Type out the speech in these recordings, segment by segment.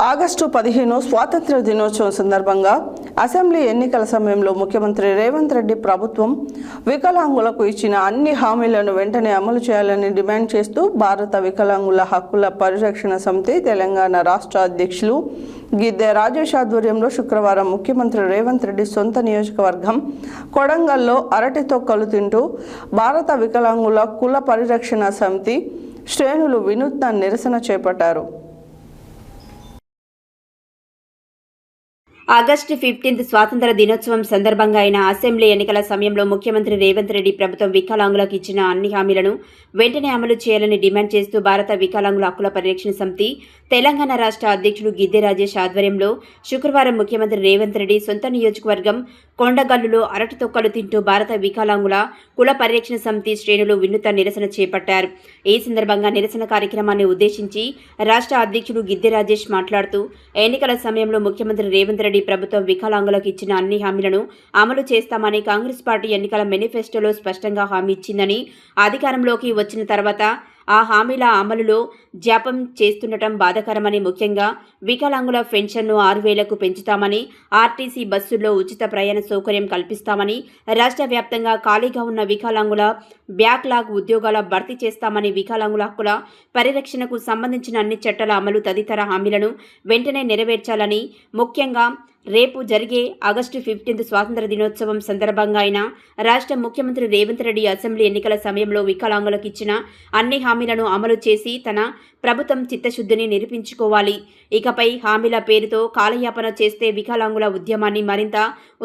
August 15 స్వాతంత్ర దినోత్సవం సందర్భంగా అసెంబ్లీ ఎన్నికల సమయంలో ముఖ్యమంత్రి రేవంత్ రెడ్డి ప్రభుత్వం వికలాంగులకు ఇచ్చిన అన్ని హామీలను వెంటనే అమలు చేయాలని డిమాండ్ చేస్తూ భారత వికలాంగుల హక్కుల పరిరక్షణ సమితి తెలంగాణ రాష్ట్ర అధ్యక్షులు గిద్దె రాజేష్ ఆధ్వర్యంలో శుక్రవారం ముఖ్యమంత్రి రేవంత్ రెడ్డి సొంత నియోజకవర్గం కొడంగల్లో అరటి తొక్కలు తింటూ భారత వికలాంగుల కుల పరిరక్షణ సమితి శ్రేణులు వినూత్న నిరసన చేపట్టారు. ఆగస్టు 15 స్వాతంత్ర దినోత్సవం సందర్భంగా అయిన అసెంబ్లీ ఎన్నికల సమయంలో ముఖ్యమంత్రి రేవంత్ రెడ్డి ప్రభుత్వం వికలాంగులకు ఇచ్చిన అన్ని హామీలను వెంటనే అమలు చేయాలని డిమాండ్ చేస్తూ భారత వికలాంగుల హక్కుల పరిరక్షణ సమితి తెలంగాణ రాష్ట్ర అధ్యక్షుడు గిద్దె రాజేష్ ఆధ్వర్యంలో శుక్రవారం ముఖ్యమంత్రి రేవంత్ రెడ్డి సొంత నియోజకవర్గం కొండగల్లులో అరటి తొక్కలు తింటూ భారత వికలాంగుల కుల పరిరక్షణ సమితి శ్రేణులు వినూత్న నిరసన చేపట్టారు. ఈ సందర్భంగా నిరసన కార్యక్రమాన్ని ఉద్దేశించి రాష్ట్ర అధ్యక్షుడు గిద్దె రాజేష్ మాట్లాడుతూ ఎన్నికల సమయంలో ముఖ్యమంత్రి రేవంత్ రెడ్డి ప్రభుత్వం వికలాంగులకు ఇచ్చిన అన్ని హామీలను అమలు చేస్తామని కాంగ్రెస్ పార్టీ ఎన్నికల మేనిఫెస్టోలో స్పష్టంగా హామీ ఇచ్చిందని, అధికారంలోకి వచ్చిన తర్వాత ఆ హామీల అమలులో జాప్యం చేస్తుండటం బాధాకరమని, ముఖ్యంగా వికలాంగుల పెన్షన్ను 6,000కు పెంచుతామని, ఆర్టీసీ బస్సుల్లో ఉచిత ప్రయాణ సౌకర్యం కల్పిస్తామని, రాష్ట్ర వ్యాప్తంగా ఖాళీగా ఉన్న వికలాంగుల బ్యాక్లాగ్ ఉద్యోగాల భర్తీ చేస్తామని, వికలాంగుల హక్కుల పరిరక్షణకు సంబంధించిన అన్ని చట్టాల అమలు తదితర హామీలను వెంటనే నెరవేర్చాలని, ముఖ్యంగా రేపు జరిగే ఆగస్టు 15 స్వాతంత్ర దినోత్సవం సందర్భంగా అయిన రాష్ట్ర ముఖ్యమంత్రి రేవంత్ రెడ్డి అసెంబ్లీ ఎన్నికల సమయంలో వికలాంగులకు ఇచ్చిన అన్ని హామీలను అమలు చేసి తన ప్రభుత్వం చిత్తశుద్ధిని నిరూపించుకోవాలి. ఇకపై హామీల పేరుతో కాలయాపన చేస్తే వికలాంగుల ఉద్యమాన్ని మరింత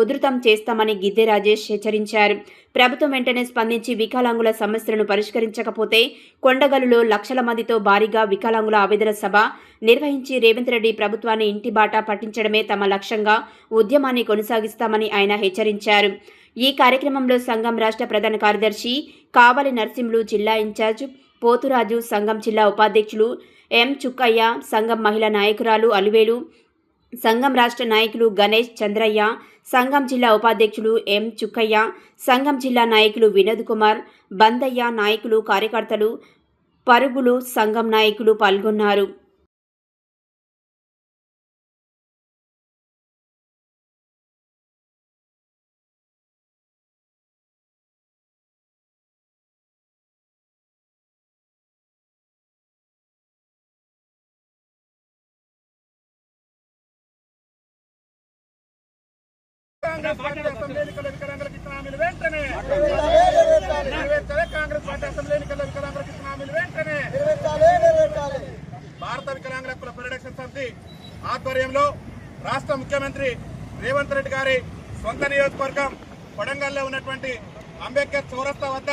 ఉధృతం చేస్తామని గిద్దె రాజేష్ హెచ్చరించారు. ప్రభుత్వం వెంటనే స్పందించి వికలాంగుల సమస్యలను పరిష్కరించకపోతే కొండగల్లులో లక్షల మందితో భారీగా వికలాంగుల ఆవేదన సభ నిర్వహించి రేవంత్ రెడ్డి ప్రభుత్వాన్ని ఇంటి బాట పట్టించడమే తమ లక్ష్యంగా ఉద్యమాన్ని కొనసాగిస్తామని ఆయన హెచ్చరించారు. ఈ కార్యక్రమంలో సంఘం రాష్ట్ర ప్రధాన కార్యదర్శి కావలి నర్సింహులు, జిల్లా ఇన్ఛార్జ్ పోతురాజు, సంఘం జిల్లా ఉపాధ్యక్షులు ఎం చుక్కయ్య, సంఘం మహిళా నాయకురాలు అలివేలు, సంఘం రాష్ట్ర నాయకులు గణేష్, చంద్రయ్య, సంఘం జిల్లా ఉపాధ్యక్షులు ఎం చుక్కయ్య, సంఘం జిల్లా నాయకులు వినోద్ కుమార్, బందయ్య, నాయకులు, కార్యకర్తలు, పరుగులు సంఘం నాయకులు పాల్గొన్నారు. కాంగ్రెస్ పార్టీ అసెంబ్లీ ఎన్నికల వికలాంగులకు ఇచ్చిన హామీలు వెంటనే నెరవేర్చాలి. కాంగ్రెస్ పార్టీ అసెంబ్లీ ఎన్నికల వికలాంగులకు ఇచ్చిన హామీలు వెంటనే భారత వికలాంగుల హక్కుల పరిరక్షణ సమితి ఆధ్వర్యంలో రాష్ట్ర ముఖ్యమంత్రి రేవంత్ రెడ్డి గారి సొంత నియోజకవర్గం కొడంగల్లో ఉన్నటువంటి అంబేద్కర్ చౌరస్తా వద్ద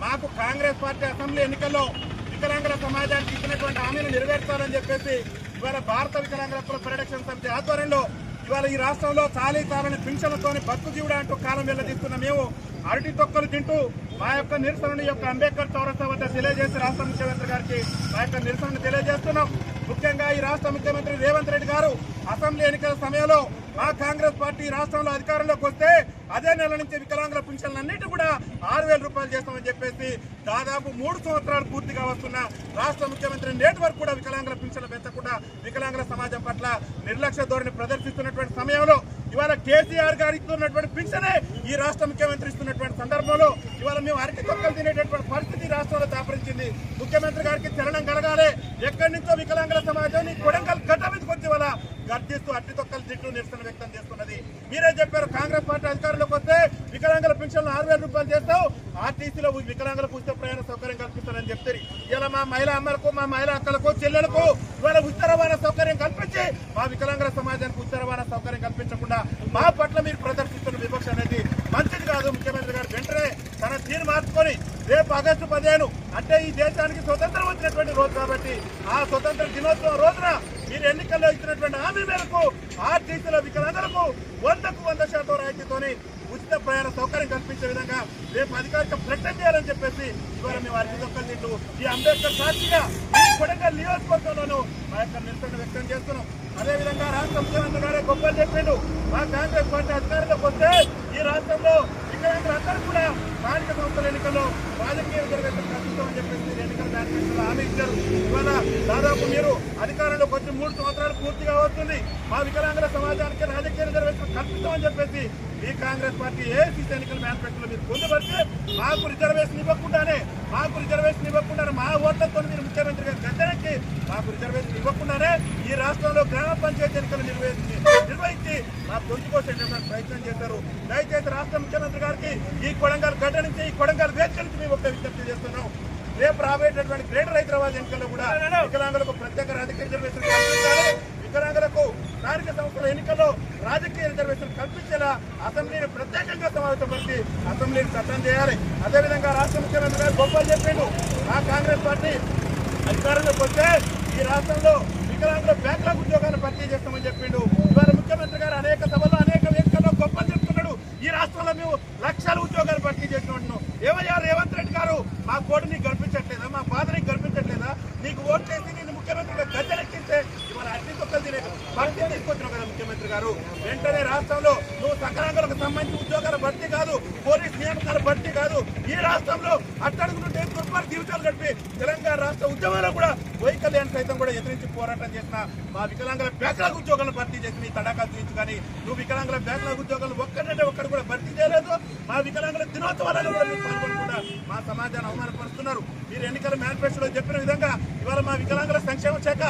మాకు కాంగ్రెస్ పార్టీ అసెంబ్లీ ఎన్నికల్లో వికలాంగుల సమాజానికి ఇచ్చినటువంటి హామీలు నెరవేర్చాలని చెప్పేసి ఇవాళ భారత వికలాంగుల హక్కుల పరిరక్షణ సమితి ఆధ్వర్యంలో ఇవాళ ఈ రాష్ట్రంలో చాలని పింఛన్లతోని బతుకు జీవుడా అంటూ కాలం వెళ్లదీస్తున్న మేము అరటి తొక్కలు తింటూ మా యొక్క నిరసనని అంబేద్కర్ చౌరస్తా వద్ద తెలియజేసి రాష్ట్ర ముఖ్యమంత్రి గారికి మా యొక్క నిరసనను తెలియజేస్తున్నాం. ముఖ్యంగా ఈ రాష్ట్ర ముఖ్యమంత్రి రేవంత్ రెడ్డి గారు అసెంబ్లీ ఎన్నికల సమయంలో మా కాంగ్రెస్ పార్టీ రాష్ట్రంలో అధికారంలోకి వస్తే అదే నెల నుంచి వికలాంగుల పింఛన్లన్నిటి కూడా 6,000 రూపాయలు చేస్తామని చెప్పేసి దాదాపు 3 సంవత్సరాలు పూర్తిగా వస్తున్న రాష్ట్ర ముఖ్యమంత్రి నేటి వరకు కూడా వికలాంగుల పింఛన్లు పెంచకుండా వికలాంగుల సమాజం పట్ల నిర్లక్ష్య ధోరణి ప్రదర్శిస్తున్నటువంటి సమయంలో ఇవాళ కేసీఆర్ గారు ఇస్తున్నటువంటి పింఛనే ఈ రాష్ట్ర ముఖ్యమంత్రి ఇస్తున్నటువంటి సందర్భంలో ఇవాళ మేము అరటి తొక్కలు తినేటటువంటి పరిస్థితి రాష్ట్రంలో దాపరించింది. ముఖ్యమంత్రి గారికి చలనం కలగాలి. ఎక్కడి నుంచో వికలాంగుల సమాజాన్ని కొడంగల్ గడ్డ మీదకి వచ్చి వాళ్ళ గర్జిస్తూ అరటి తొక్కలు తింటూ నిరసన వ్యక్తం చేస్తున్నది. మీరే చెప్పారు కాంగ్రెస్ పార్టీ అధికారంలోకి వస్తే వికలాంగుల పెన్షన్లు 6,000 రూపాయలు చేస్తావు, ఆర్టీసీలో వికలాంగులకు ఉచిత ప్రయాణ సౌకర్యం కల్పిస్తారని చెప్తారు. ఇలా మా మహిళా అమ్మలకు, మా మహిళా అక్కలకు, చెల్లెలకు ఇవాళ ఉచిత రవాణా సౌకర్యం కల్పించి మా వికలాంగుల సమాజానికి ఉచిత రవాణా సౌకర్యం కల్పించకుండా మా పట్ల మీరు ప్రదర్శిస్తున్న వివక్ష అనేది మంచిది కాదు. ముఖ్యమంత్రి గారు వెంటనే తన తీరు మార్చుకొని రేపు ఆగస్టు 15 అంటే ఈ దేశానికి స్వతంత్రం వచ్చినటువంటి రోజు కాబట్టి ఆ స్వతంత్ర దినోత్సవం రోజున మీరు ఎన్నికల్లో ఇచ్చినటువంటి హామీ మేరకు ఆర్టీసీలో వికలాంగులకు 100% రాయితీతోని ఉచిత ప్రయాణ సౌకర్యం కల్పించే విధంగా రేపు అధికారిక ప్రకటన చేయాలని చెప్పేసి ఇవాళ మేము అరటి తొక్కలు తింటూ ఈ అంబేద్కర్ సాక్షిగా కొడంగల్ నియోజకవర్గంలోనూ మా యొక్క నిరసన వ్యక్తం చేస్తున్నాం. అదేవిధంగా రాష్ట్ర ముఖ్యమంత్రి గారే గొప్పలు చెప్పిండు, మా కాంగ్రెస్ పార్టీ అధికారంలోకి వస్తే ఈ రాష్ట్రంలో వికలాంగులందరూ కూడా స్థానిక సంస్థల ఎన్నికల్లో రాజకీయ కల్పిస్తామని చెప్పేసి ఎన్నికల మేనిఫెస్టోలో హామీ ఇచ్చారు. ఇవాళ దాదాపు మీరు అధికారంలోకి వచ్చి 3 సంవత్సరాలు పూర్తిగా అవుతుంది. మా వికలాంగుల సమాజానికి రాజకీయ రిజర్వేషన్ కల్పిస్తామని చెప్పేసి ఈ కాంగ్రెస్ పార్టీ ఏసీసీ ఎన్నికల మేనిఫెస్టోలో మీరు పొందుపరిచి మాకు రిజర్వేషన్ ఇవ్వకుండానే మా ఓట్లతో మీరు ముఖ్యమంత్రి గారు గద్దెనెక్కి మాకు రిజర్వేషన్ ఇవ్వకుండానే ఈ రాష్ట్రంలో గ్రామ పంచాయతీ ఎన్నికలు నిర్వహించి మా గొంతు కోసేటటువంటి ప్రయత్నం చేశారు. దయచేసి రాష్ట్ర ముఖ్యమంత్రి గారికి ఈ కొడంగల్ గడ్డ నుంచి ఈ కొడంగల్ వేదిక నుంచి మేము ఒక విజ్ఞప్తి చేస్తున్నాం. రేపు రాబోయేటటువంటి గ్రేటర్ హైదరాబాద్ ఎన్నికల్లో కూడా వికలాంగులకు ప్రత్యేక రాజకీయ రిజర్వేషన్ కల్పించాలి. వికలాంగులకు స్థానిక సంస్థల ఎన్నికల్లో రాజకీయ రిజర్వేషన్ కల్పించేలా అసెంబ్లీని ప్రత్యేకంగా సమావేశపరిచి అసెంబ్లీని చట్టం చేయాలి. అదేవిధంగా రాష్ట్ర ముఖ్యమంత్రి గారు గొప్పలు చెప్పిండు. ఆ కాంగ్రెస్ పార్టీ అధికారంలోకి వస్తే ఈ రాష్ట్రంలో వికలాంగుల బ్యాక్లాగ్ ఉద్యోగాలను భర్తీ చేస్తామని చెప్పిండు. ఇవాళ ముఖ్యమంత్రి గారు అనేక సభల్లో అనేక వేదికల్లో గొప్పలు చెప్తున్నాడు. ఈ రాష్ట్రంలో మేము లక్షల ఉద్యోగాలు భర్తీ చేస్తున్నాం. ఏమయ్యా రేవంత్ రెడ్డి గారు, మా కోటి నీకు గర్పించట్లేదా? మా బాధ నీకు గర్పించట్లేదా? నీకు ఓట్ చేసి నేను ముఖ్యమంత్రిగా గద్దెనెక్కించే ఇవాళ అన్ని కుక్కలు తినే భర్తీ తీసుకొచ్చినావు కదా ముఖ్యమంత్రి గారు. వెంటనే రాష్ట్రంలో నువ్వు సకలాంగులకు సంబంధించి ఉద్యోగాల భర్తీ కాదు, పోలీస్ నియామకాల భర్తీ కాదు, ఈ రాష్ట్రంలో అట్టడుగు నుండి దుర్మార్గ జీవితాలు గడిపి తెలంగాణ రాష్ట్ర ఉద్యమంలో కూడా వైకల్యాన్ని సైతం కూడా ఎదిరించి పోరాటం చేసిన మా వికలాంగుల బ్యాక్లాగ్ ఉద్యోగాలను భర్తీ చేసి నీ తడాకాలు చూపించు. కానీ నువ్వు వికలాంగుల బ్యాక్లాగ్ ఉద్యోగాలు ఒక్కటంటే ఒక్కడు కూడా భర్తీ చేయలేదు. మా వికలాంగుల దినోత్సవాలను కూడా మీరు పాల్గొనకుండా మా సమాజాన్ని అవమానపరుస్తున్నారు. మీరు ఎన్నికల మేనిఫెస్టోలో చెప్పిన విధంగా ఇవాళ మా వికలాంగుల సంక్షేమ శాఖ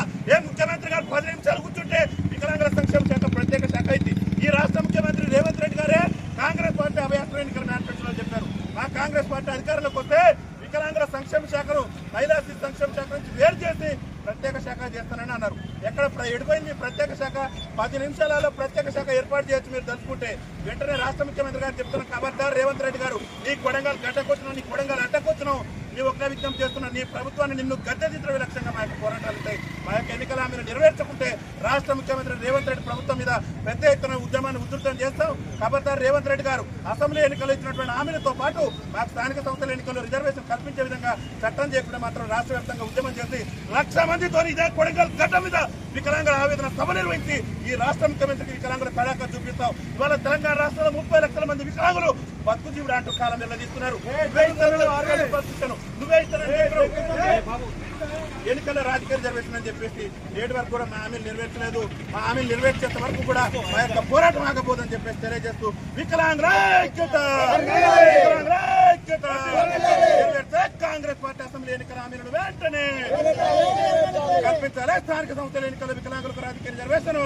ముఖ్యమంత్రి గారు 10 నిమిషాలు కూర్చుంటే వికలాంగుల సంక్షేమ శాఖ ప్రత్యేక శాఖ అయింది. ఈ రాష్ట్ర ముఖ్యమంత్రి రేవంత్ రెడ్డి గారే కాంగ్రెస్ పార్టీ అభయాస్త్ర ఎన్నికల మేనిఫెస్టోలో చెప్పారు. మా కాంగ్రెస్ పార్టీ అధికారంలోకి వస్తే వికలాంగుల సంక్షేమ శాఖను మహిళా సంక్షేమ శాఖ నుంచి వేరు చేసి ప్రత్యేక శాఖ చేస్తానని అన్నారు. ఎక్కడ ఎడిపోయింది ప్రత్యేక శాఖ? 10 నిమిషాలలో ప్రత్యేక శాఖ ఏర్పాటు చేయొచ్చు మీరు తలుచుకుంటే. వెంటనే రాష్ట్ర ముఖ్యమంత్రి గారు చెప్తున్న ఖబర్దార్ రేవంత్ రెడ్డి గారు, నీ కొడంగల్ గడ్డకొచ్చినావు, నీ కొడంగల్ అడ్డకొచ్చినావు, నీ ఒక్క విజ్ఞప్తి చేస్తున్నావు. నీ ప్రభుత్వాన్ని నిన్ను గద్దెదిద్ర లక్ష్యంగా మా యొక్క పోరాటాలు ఉంటాయి. మా యొక్క ఎన్నికల హామీలు నెరవేర్చకుంటే రాష్ట్ర ముఖ్యమంత్రి రేవంత్ రెడ్డి ప్రభుత్వం మీద పెద్ద ఎత్తున ఉద్యమాన్ని ఉధృతం చేస్తాం. ఖబర్దార్ రేవంత్ రెడ్డి గారు, అసెంబ్లీ ఎన్నికలు ఇచ్చినటువంటి హామీలతో పాటు మాకు స్థానిక సంస్థల ఎన్నికల్లో రిజర్వేషన్ కల్పించే విధంగా చట్టం చేయకుండా మాత్రం రాష్ట్ర వ్యాప్తంగా ఉద్యమం చేసి 1,00,000 మందితో ఇదే కొడంగల్ గడ్డ మీద వికలాంగుల ఆవేదన సభ నిర్వహించి ఈ రాష్ట్ర ముఖ్యమంత్రికి వికలాంగుల తడాకా చూపిస్తాం. ఇవాళ తెలంగాణ రాష్ట్రంలో 30 లక్షల మంది వికలాంగులు బతుకు జీవుడు అంటూ కాలం నిర్వహిస్తున్నారు. నువ్వే ఎన్నికల్లో రాజకీయ రిజర్వేషన్ అని చెప్పేసి 7 వరకు కూడా మా హామీలు నెరవేర్చలేదు. మా హామీలు నెరవేర్చేంత వరకు కూడా మా యొక్క పోరాటం ఆగబోదని చెప్పేసి తెలియజేస్తూ వికలాంగుల ఐక్యత నెరవేర్చే కాంగ్రెస్ పార్టీ అసెంబ్లీ ఎన్నికల హామీలను వెంటనే కల్పించాలి. స్థానిక సంస్థల ఎన్నికల్లో వికలాంగులకు రాజకీయ రిజర్వేషన్